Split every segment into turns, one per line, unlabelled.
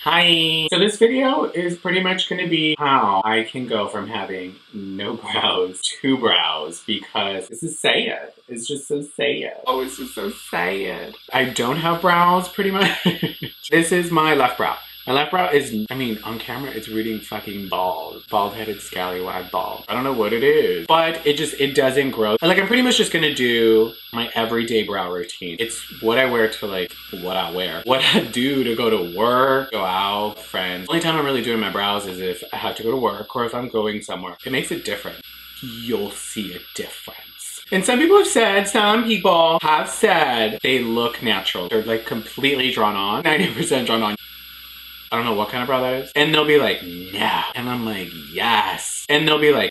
Hi! So this video is pretty much going to be how I can go from having no brows to brows because this is sad. It's just so sad. Oh, it's just so sad. I don't have brows pretty much. This is my left brow. My left brow is, I mean, on camera it's reading fucking bald. Bald-headed, scallywag bald. I don't know what it is, but it doesn't grow. Like, I'm pretty much just gonna do my everyday brow routine. It's what I wear to, like, what I do to go to work, go out, friends. The only time I'm really doing my brows is if I have to go to work or if I'm going somewhere. It makes it different. You'll see a difference. And some people have said they look natural. They're like completely drawn on, 90% drawn on. I don't know what kind of brow that is. And they'll be like, no. And I'm like, yes. And they'll be like,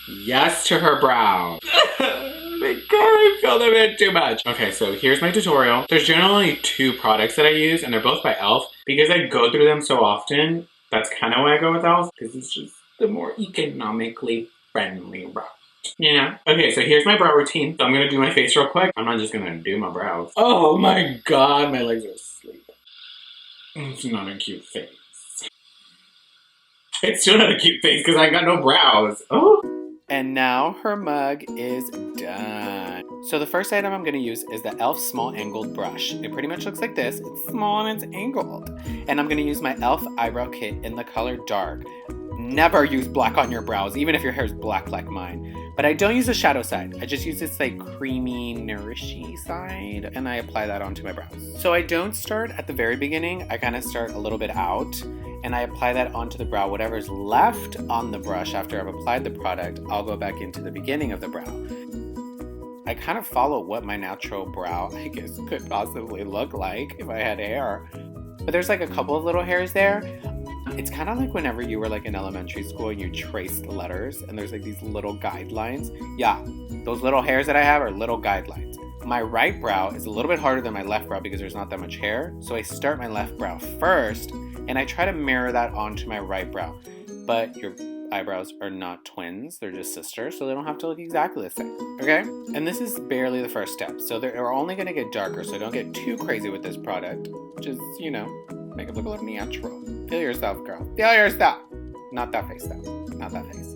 yes to her brow. My God, I feel them in too much. Okay, so here's my tutorial. There's generally two products that I use, and they're both by E.L.F. Because I go through them so often, that's kind of why I go with E.L.F. Because it's just the more economically friendly route. Yeah. Okay, so here's my brow routine. So I'm gonna do my face real quick. I'm not just gonna do my brows. Oh my God, my legs are asleep. It's not a cute face. It's still not a cute face because I got no brows. Oh. And now her mug is done. So the first item I'm going to use is the E.L.F. small angled brush. It pretty much looks like this. It's small and it's angled. And I'm going to use my E.L.F. eyebrow kit in the color dark. Never use black on your brows, even if your hair is black like mine. But I don't use the shadow side. I just use this like creamy, nourishy side, and I apply that onto my brows. So I don't start at the very beginning. I kind of start a little bit out, and I apply that onto the brow. Whatever's left on the brush after I've applied the product, I'll go back into the beginning of the brow. I kind of follow what my natural brow, I guess, could possibly look like if I had hair. But there's like a couple of little hairs there. It's kind of like whenever you were like in elementary school and you traced letters and there's like these little guidelines. Yeah, those little hairs that I have are little guidelines. My right brow is a little bit harder than my left brow because there's not that much hair. So I start my left brow first and I try to mirror that onto my right brow. But your eyebrows are not twins, they're just sisters, so they don't have to look exactly the same, okay? And this is barely the first step. So they're only gonna get darker, so don't get too crazy with this product. Just, you know, make it look a little natural. Feel yourself, girl. Feel yourself. Not that face, though. Not that face.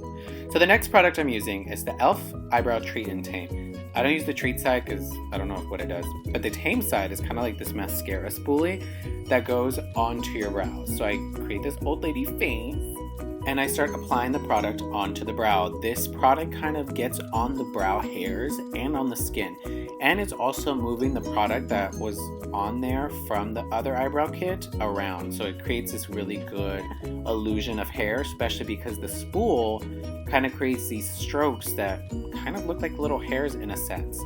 So the next product I'm using is the E.L.F. Eyebrow Treat and Tame. I don't use the Treat side because I don't know what it does. But the Tame side is kind of like this mascara spoolie that goes onto your brows. So I create this old lady face and I start applying the product onto the brow. This product kind of gets on the brow hairs and on the skin. And it's also moving the product that was on there from the other eyebrow kit around. So it creates this really good illusion of hair, especially because the spool kind of creates these strokes that kind of look like little hairs in a sense.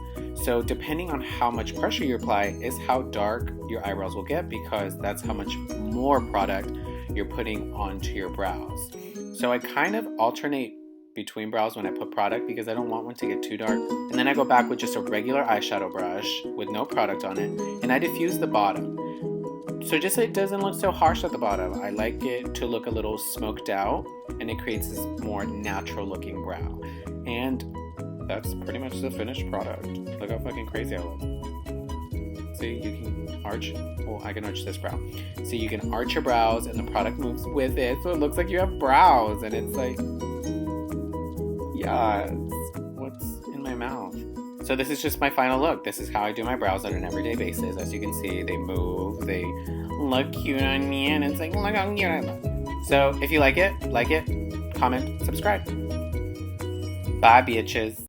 So depending on how much pressure you apply is how dark your eyebrows will get because that's how much more product you're putting onto your brows. So I kind of alternate between brows when I put product because I don't want one to get too dark. And then I go back with just a regular eyeshadow brush with no product on it and I diffuse the bottom. So just so it doesn't look so harsh at the bottom. I like it to look a little smoked out and it creates this more natural looking brow. And that's pretty much the finished product. Look how fucking crazy I look. See, you can arch, well, I can arch this brow. So you can arch your brows and the product moves with it. So it looks like you have brows and it's like, yes, what's in my mouth? So this is just my final look. This is how I do my brows on an everyday basis. As you can see, they move, they look cute on me, and it's like, look how cute I look. So if you like it, comment, subscribe. Bye, bitches.